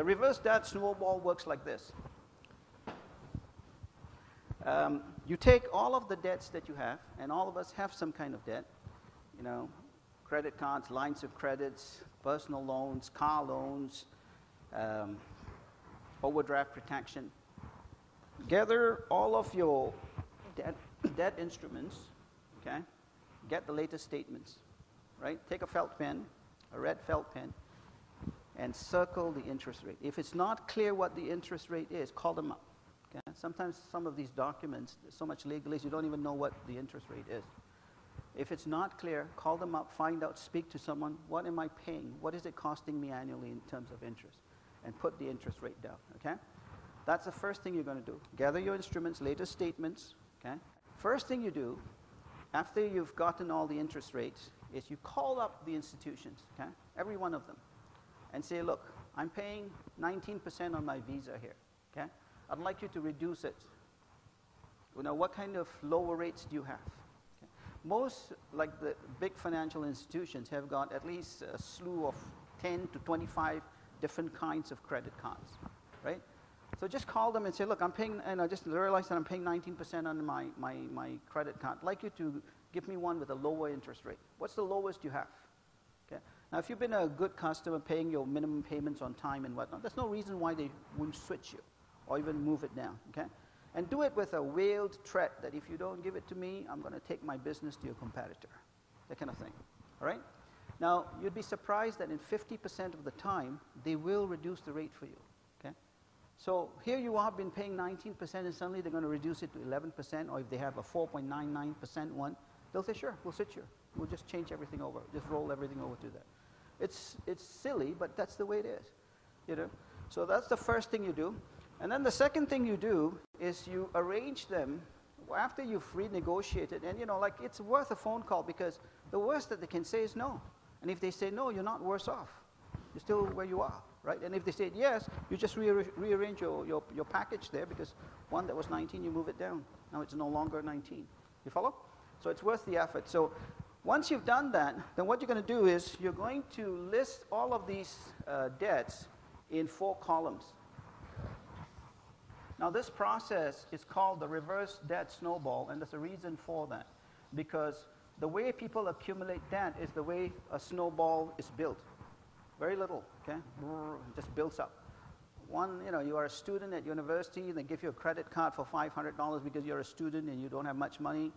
reverse debt snowball works like this. You take all of the debts that you have, and all of us have some kind of debt, you know, credit cards, lines of credits, personal loans, car loans, overdraft protection. Gather all of your debt instruments, okay? Get the latest statements, right? Take a felt pen, a red felt pen, and circle the interest rate. If it's not clear what the interest rate is, call them up. Okay? Sometimes some of these documents, there's so much legalese, you don't even know what the interest rate is. If it's not clear, call them up, find out, speak to someone. What am I paying? What is it costing me annually in terms of interest? And put the interest rate down, okay? That's the first thing you're going to do. Gather your instruments, latest statements, okay? First thing you do, after you've gotten all the interest rates, is you call up the institutions, okay? Every one of them. And say, look, I'm paying 19% on my Visa here, okay? I'd like you to reduce it. You know, what kind of lower rates do you have? Okay. Most, like the big financial institutions, have got at least a slew of 10 to 25 different kinds of credit cards, right? So just call them and say, look, I'm paying, and I just realized that I'm paying 19% on my credit card. I'd like you to give me one with a lower interest rate. What's the lowest you have? Okay. Now, if you've been a good customer paying your minimum payments on time and whatnot, there's no reason why they wouldn't switch you or even move it down, okay? And do it with a veiled threat that if you don't give it to me, I'm going to take my business to your competitor, that kind of thing, all right? Now, you'd be surprised that in 50% of the time, they will reduce the rate for you, okay? So here you are, been paying 19%, and suddenly they're going to reduce it to 11%, or if they have a 4.99% one, they'll say, sure, we'll switch you. We'll just change everything over, just roll everything over to that. It's silly, but that's the way it is, you know? So that's the first thing you do. And then the second thing you do is you arrange them after you've renegotiated, and you know, like it's worth a phone call because the worst that they can say is no. And if they say no, you're not worse off. You're still where you are, right? And if they say yes, you just rearrange your package there because one that was 19, you move it down. Now it's no longer 19. You follow? So it's worth the effort. So once you've done that, then what you're going to do is you're going to list all of these debts in 4 columns. Now this process is called the reverse debt snowball, and there's a reason for that. Because the way people accumulate debt is the way a snowball is built. Very little, okay? It just builds up. One, you know, you are a student at university, and they give you a credit card for $500 because you're a student and you don't have much money.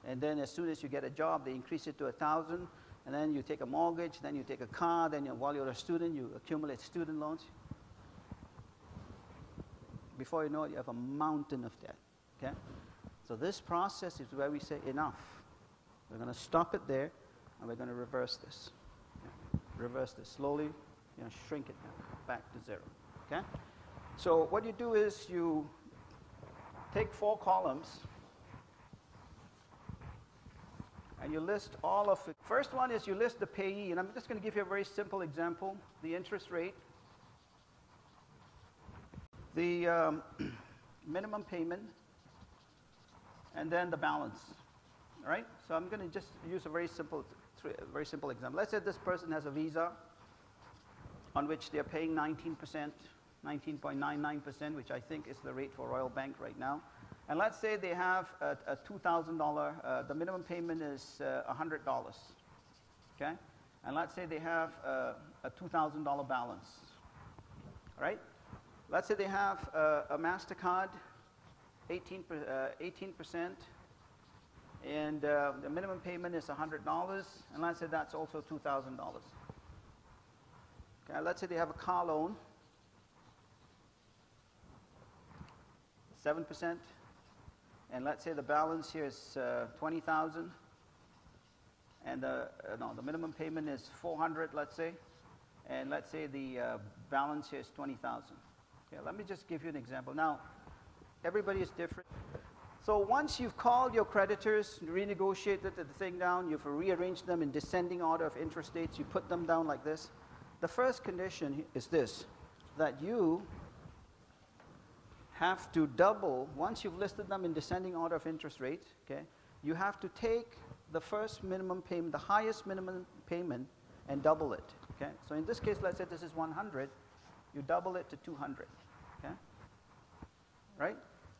And then as soon as you get a job, they increase it to $1,000. And then you take a mortgage, then you take a car, then while you're a student, you accumulate student loans. Before you know it, you have a mountain of debt, okay? So this process is where we say enough. We're going to stop it there, and we're going to reverse this. Okay? Reverse this slowly, you know, shrink it down, back to 0, okay? So what you do is you take 4 columns, and you list all of it. First one is you list the payee, and I'm just going to give you a very simple example, the interest rate, the minimum payment, and then the balance, all right? So I'm going to just use a very simple example. Let's say this person has a Visa on which they're paying 19%, 19.99%, which I think is the rate for Royal Bank right now. And let's say they have a $2,000, the minimum payment is $100, okay? And let's say they have a $2,000 balance, all right? Let's say they have a MasterCard, 18%, and the minimum payment is $100, and let's say that's also $2,000. Okay, let's say they have a car loan, 7%, and let's say the balance here is $20,000, and the minimum payment is $400, let's say, and let's say the balance here is $20,000. Okay, let me just give you an example. Now, everybody is different. So once you've called your creditors, renegotiated the thing down, you've rearranged them in descending order of interest rates, you put them down like this. The first condition is this, that you have to double, once you've listed them in descending order of interest rates, okay, you have to take the first minimum payment, the highest minimum payment, and double it. Okay? So in this case, let's say this is 100. you double it to 200. Okay? Right?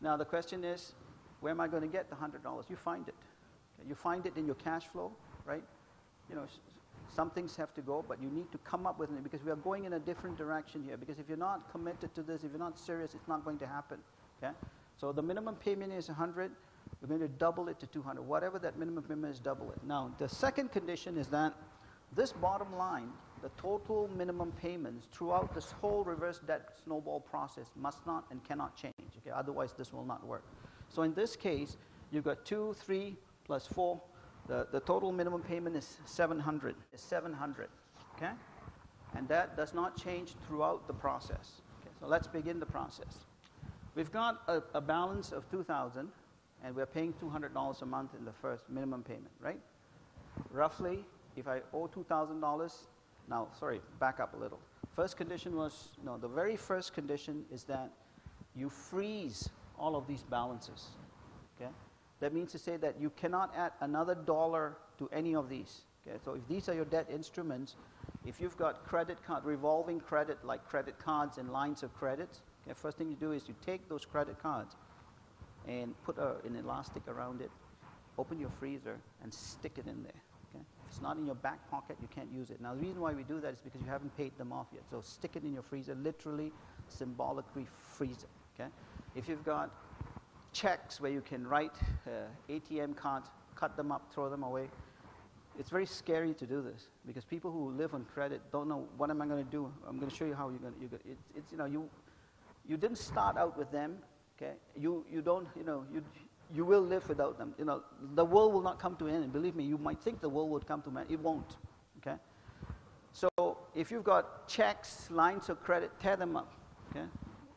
Now the question is, where am I going to get the $100? You find it. Okay? You find it in your cash flow, right? You know, some things have to go, but you need to come up with it because we are going in a different direction here. Because if you're not committed to this, if you're not serious, it's not going to happen. Okay? So the minimum payment is 100. We're going to double it to 200. Whatever that minimum payment is, double it. Now, the second condition is that this bottom line, the total minimum payments throughout this whole reverse debt snowball process must not and cannot change. Okay? Otherwise, this will not work. So in this case, you've got 2, 3, plus 4. The total minimum payment is 700. Is 700. Okay? And that does not change throughout the process. Okay? So let's begin the process. We've got a balance of 2,000, and we're paying $200 a month in the first minimum payment, right? Roughly, if I owe $2,000, now, sorry, back up a little. First condition was, no, the very first condition is that you freeze all of these balances, okay? That means to say that you cannot add another dollar to any of these, okay? So if these are your debt instruments, if you've got credit card, revolving credit, like credit cards and lines of credit, okay, first thing you do is you take those credit cards and put an elastic around it, open your freezer, and stick it in there. Okay? If it's not in your back pocket, you can't use it. Now, the reason why we do that is because you haven't paid them off yet. So stick it in your freezer, literally, symbolically freeze it. Okay? If you've got checks where you can write ATM cards, cut them up, throw them away, it's very scary to do this because people who live on credit don't know, what am I going to do? I'm going to show you how you're going to. It's you know, you didn't start out with them. Okay? You don't, you know, you will live without them. You know, the world will not come to an end. And believe me, you might think the world would come to an end. It won't. Okay? So if you've got checks, lines of credit, tear them up. Okay?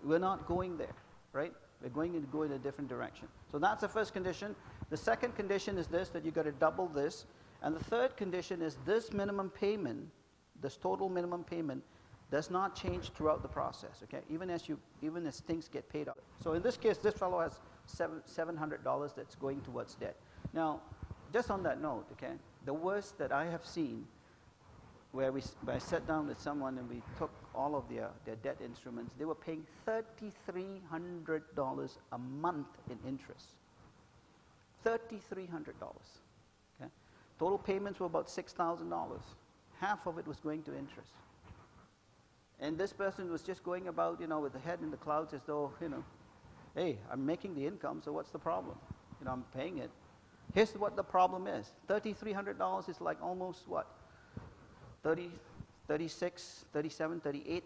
We're not going there, right? We're going to go in a different direction. So that's the first condition. The second condition is this, that you've got to double this. And the third condition is this minimum payment, this total minimum payment, does not change throughout the process, okay? Even as things get paid off. So in this case, this fellow has $700 that's going towards debt. Now, just on that note, okay, the worst that I have seen, where I sat down with someone and we took all of their debt instruments, they were paying $3,300 a month in interest. $3,300, okay? Total payments were about $6,000. Half of it was going to interest. And this person was just going about, you know, with the head in the clouds as though, you know, hey, I'm making the income, so what's the problem? You know, I'm paying it. Here's what the problem is. $3,300 is like almost what? $36,000, $37,000,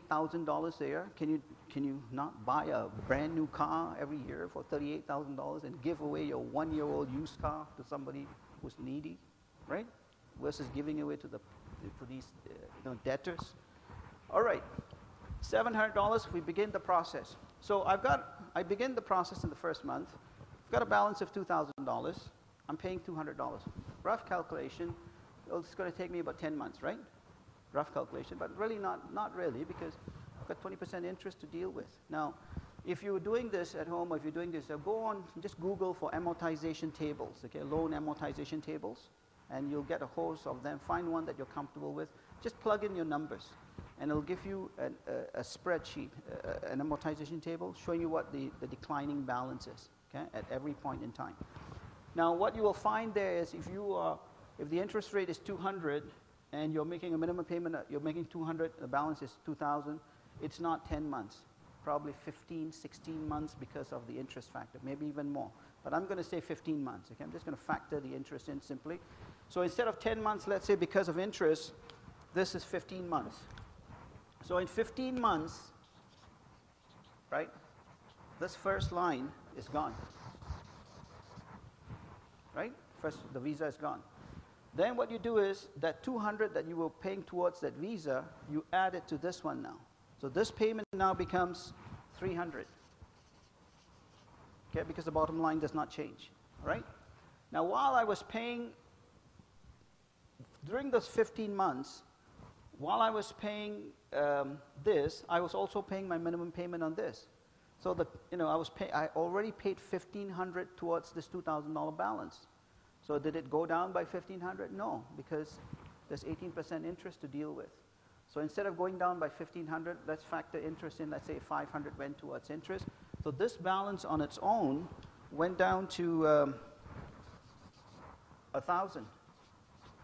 $38,000 a year. Can you not buy a brand new car every year for $38,000 and give away your 1-year-old used car to somebody who's needy, right? Versus giving away to these debtors. All right, $700, we begin the process. So I begin the process in the first month. I've got a balance of $2,000. I'm paying $200. Rough calculation, well, it's going to take me about 10 months, right? Rough calculation, but really not really, because I've got 20% interest to deal with. Now, if you're doing this at home, or if you're doing this, go on, just Google for amortization tables, okay, loan amortization tables, and you'll get a host of them. Find one that you're comfortable with. Just plug in your numbers, and it'll give you a spreadsheet, an amortization table, showing you what the declining balance is, okay, at every point in time. Now, what you will find there is if the interest rate is 200 and you're making a minimum payment, you're making 200, the balance is 2,000, it's not 10 months, probably 15, 16 months because of the interest factor, maybe even more. But I'm going to say 15 months, okay? I'm just going to factor the interest in simply. So instead of 10 months, let's say because of interest, this is 15 months. So in 15 months, right, this first line is gone, right? First, the visa is gone. Then what you do is that 200 that you were paying towards that visa, you add it to this one now. So this payment now becomes 300, okay, because the bottom line does not change, all right? Now, while I was paying, during those 15 months, while I was paying this, I was also paying my minimum payment on this. So I already paid $1,500 towards this $2,000 balance. So did it go down by $1,500? No, because there's 18% interest to deal with. So instead of going down by 1,500, let's factor interest in. Let's say 500 went towards interest. So this balance on its own went down to 1,000.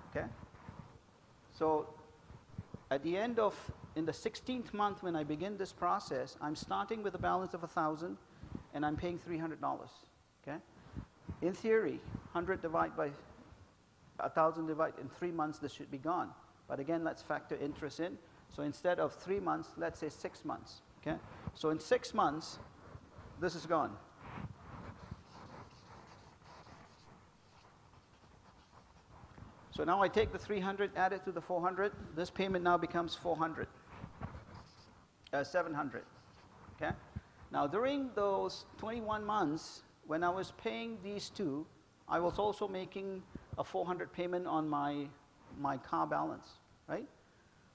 Okay? So at the end of, in the 16th month when I begin this process, I'm starting with a balance of 1,000 and I'm paying $300. Okay? In theory, 100 divided by 1,000 divided in 3 months, this should be gone. But again, let's factor interest in. So instead of 3 months, let's say 6 months. Okay? So in 6 months, this is gone. So now I take the 300, add it to the 400. This payment now becomes 700. Okay? Now during those 21 months, when I was paying these two, I was also making a 400 payment on my car balance, right?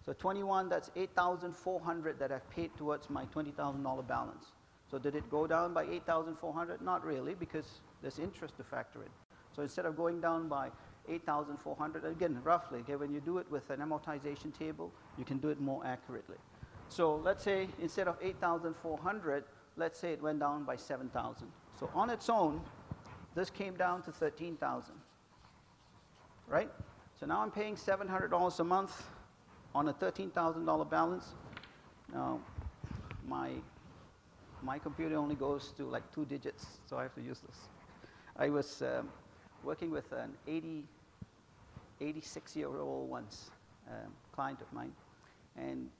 So 21, that's 8,400 that I've paid towards my $20,000 balance. So did it go down by 8,400? Not really, because there's interest to factor in. So instead of going down by 8,400, again, roughly, okay, when you do it with an amortization table, you can do it more accurately. So let's say instead of 8,400, let's say it went down by 7,000. So on its own, this came down to 13,000, right? So now I'm paying $700 a month on a $13,000 balance. Now, my computer only goes to like 2 digits, so I have to use this. I was working with an 86-year-old once, client of mine, and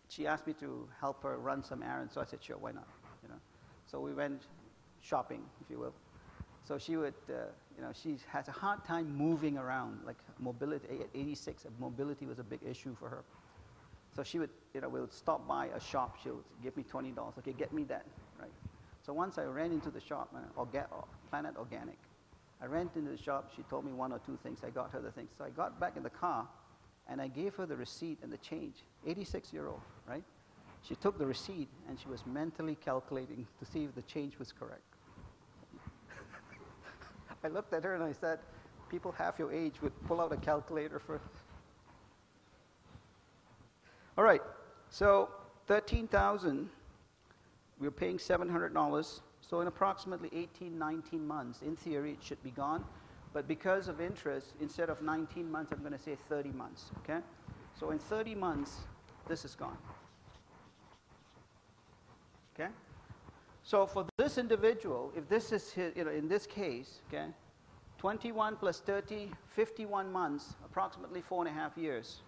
she asked me to help her run some errands. So I said, sure, why not? You know, so we went shopping, if you will. So she would, she has a hard time moving around, like mobility. At 86, mobility was a big issue for her. So she would, we'll stop by a shop. She'll give me $20. Okay, get me that, right? So once I ran into the shop, Planet Organic. I ran into the shop. She told me 1 or 2 things. I got her the things. So I got back in the car, and I gave her the receipt and the change. 86-year-old, right? She took the receipt, and she was mentally calculating to see if the change was correct. I looked at her and I said, people half your age would pull out a calculator for... All right, so 13,000, we're paying $700. So in approximately 18, 19 months, in theory, it should be gone. But because of interest, instead of 19 months, I'm going to say 30 months, okay? So in 30 months, this is gone. Okay? So for this individual, if this is his, in this case, okay, 21 plus 30, 51 months, approximately 4.5 years,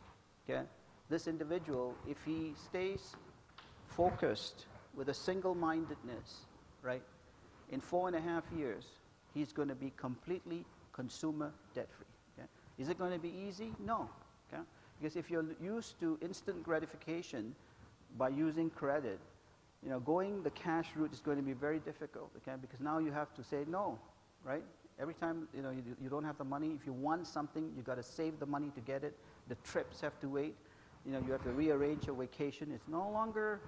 okay? This individual, if he stays focused with a single-mindedness, right, in 4.5 years, he's going to be completely consumer debt-free. Okay? Is it going to be easy? No. Okay? Because if you're used to instant gratification by using credit, going the cash route is going to be very difficult, okay? Because now you have to say no, right? Every time, you don't have the money. If you want something, you got to save the money to get it. The trips have to wait. You have to rearrange your vacation. It's no longer,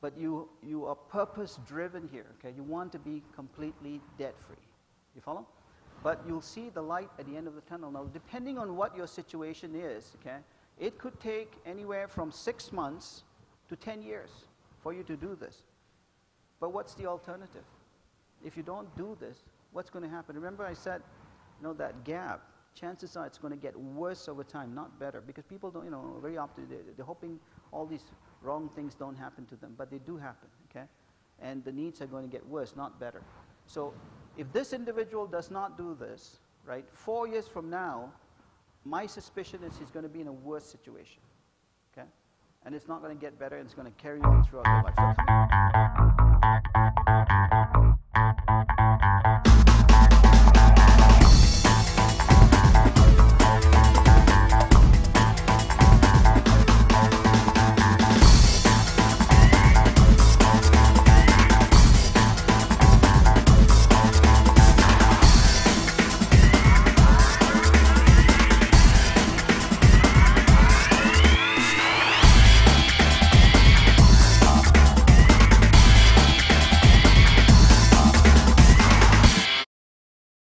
but you are purpose-driven here, okay? You want to be completely debt-free. You follow? But you'll see the light at the end of the tunnel. Now, depending on what your situation is, okay, it could take anywhere from 6 months to 10 years for you to do this. But what's the alternative? If you don't do this, what's going to happen? Remember I said, that gap, chances are it's going to get worse over time, not better. Because people don't, very often, they're hoping all these wrong things don't happen to them. But they do happen, okay? And the needs are going to get worse, not better. So if this individual does not do this, right, 4 years from now, my suspicion is he's going to be in a worse situation, okay? And it's not going to get better, and it's going to carry on throughout your life.